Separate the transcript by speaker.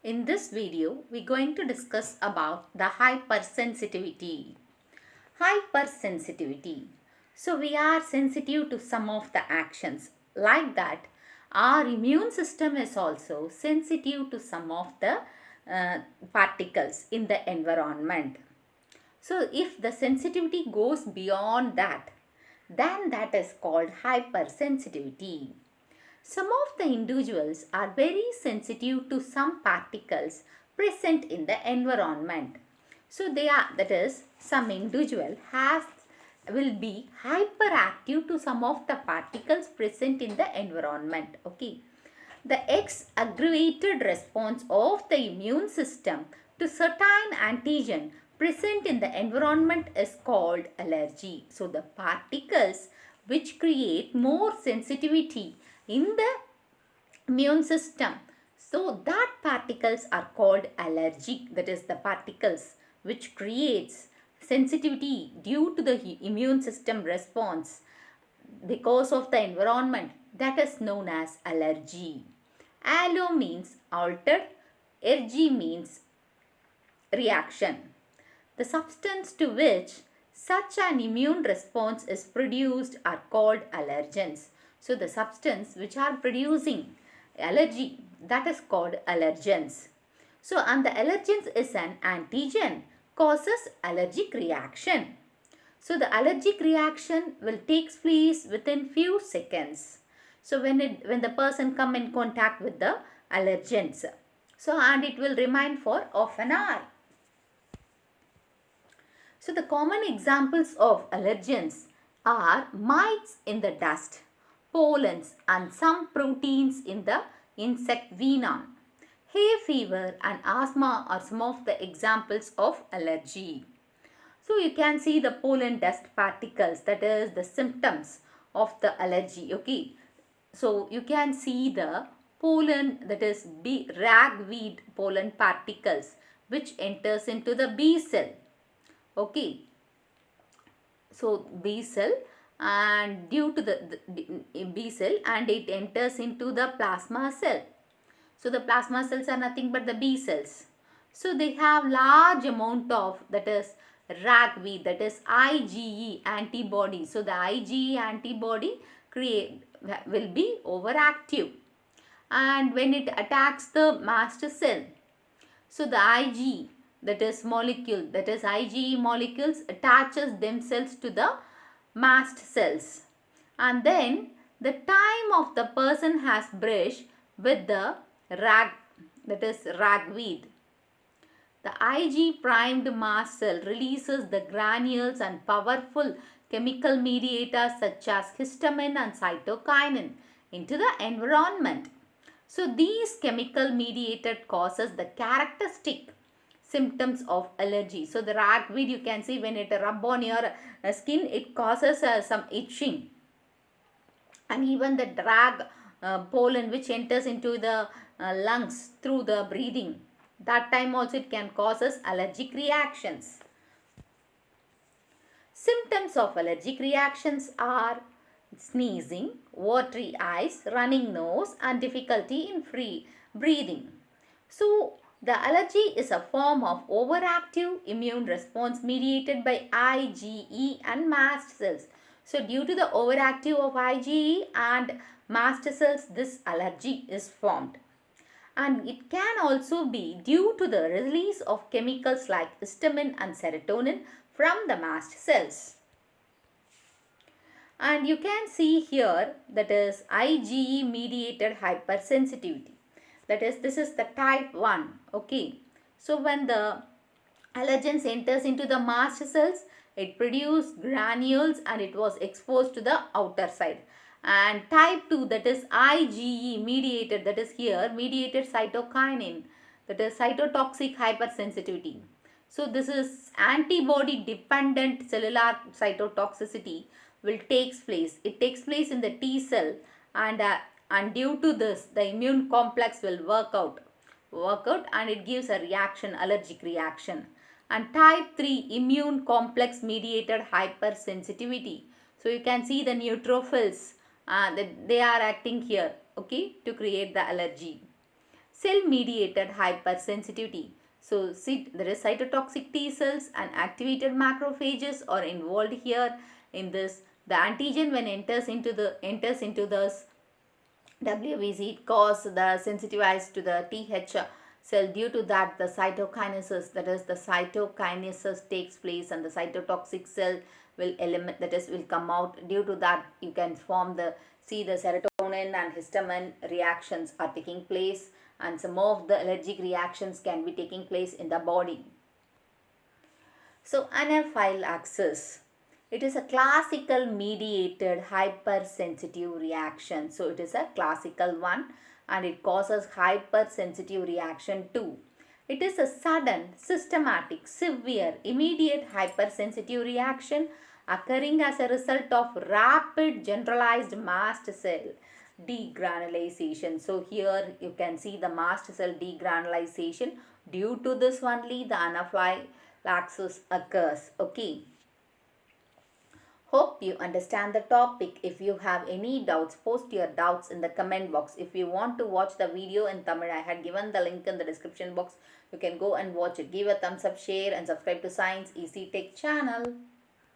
Speaker 1: In this video, we're going to discuss about the hypersensitivity. Hypersensitivity. So we are sensitive to some of the actions. Like that, our immune system is also sensitive to some of the uh, particles in the environment. So if the sensitivity goes beyond that, then that is called hypersensitivity. Some of the individuals are very sensitive to some particles present in the environment. So they are, that is, some individual has will be hyperactive to some of the particles present in the environment. Okay. The aggravated response of the immune system to certain antigen present in the environment is called allergy. So the particles which create more sensitivity in the immune system, so that particles are called allergic. That is the particles which creates sensitivity due to the immune system response because of the environment, that is known as allergy. Allo means altered, ergi means reaction. The substance to which such an immune response is produced are called allergens. So the substance which are producing allergy, that is called allergens. So and the allergens is an antigen causes allergic reaction. So the allergic reaction will take place within few seconds. So when the person come in contact with the allergens. So and it will remain for half an hour. So the common examples of allergens are mites in the dust, pollens and some proteins in the insect venom. Hay fever and asthma are some of the examples of allergy. So you can see the pollen dust particles, that is the symptoms of the allergy. Okay. So you can see the pollen, that is ragweed pollen particles which enters into the bee cell. Okay. So B cell, and due to the B cell, and it enters into the plasma cell. So the plasma cells are nothing but the B cells. So they have large amount of, that is ragweed, that is IgE antibody. So the IgE antibody will be overactive, and when it attacks the mast cell, so the Ig, that is molecule, that is IgE molecules attaches themselves to the mast cells, and then the time of the person has brushed with the that is ragweed. The Ig primed mast cell releases the granules and powerful chemical mediators such as histamine and cytokinin into the environment. So these chemical mediated causes the characteristic symptoms of allergy. So the ragweed, you can see when it rub on your skin, it causes some itching. And even the pollen which enters into the lungs through the breathing, that time also it can causes allergic reactions. Symptoms of allergic reactions are sneezing, watery eyes, running nose and difficulty in free breathing. So the allergy is a form of overactive immune response mediated by IgE and mast cells. So due to the overactive of IgE and mast cells, this allergy is formed. And it can also be due to the release of chemicals like histamine and serotonin from the mast cells. And you can see here, that is IgE mediated hypersensitivity. That is, this is the type 1. Okay. So when the allergens enters into the mast cells, it produces granules and it was exposed to the outer side. And type 2, that is IgE mediated, that is here mediated cytokinin, that is cytotoxic hypersensitivity. So this is antibody dependent cellular cytotoxicity will takes place. It takes place in the T cell, and due to this the immune complex will work out and it gives a reaction, allergic reaction. And type 3 immune complex mediated hypersensitivity. So you can see the neutrophils that they are acting here, okay, to create the allergy. cell-mediated hypersensitivity. So there is cytotoxic T cells and activated macrophages are involved here in this. The antigen when enters into the WBC, it causes the sensitized to the TH cell. Due to that, the cytokinesis, that is the cytokinesis takes place and the cytotoxic cell will eliminate, that is will come out. Due to that, you can form the serotonin and histamine reactions are taking place, and some of the allergic reactions can be taking place in the body. So anaphylaxis, it is a classical mediated hypersensitive reaction. So it is a classical one and it causes hypersensitive reaction too. It is a sudden, systematic, severe, immediate hypersensitive reaction occurring as a result of rapid generalized mast cell degranulation. So here you can see the mast cell degranulation. Due to this only the anaphylaxis occurs. Okay. Hope you understand the topic. If you have any doubts, post your doubts in the comment box. If you want to watch the video in Tamil, I had given the link in the description box. You can go and watch it. Give a thumbs up, share and subscribe to Science Easy Tech channel.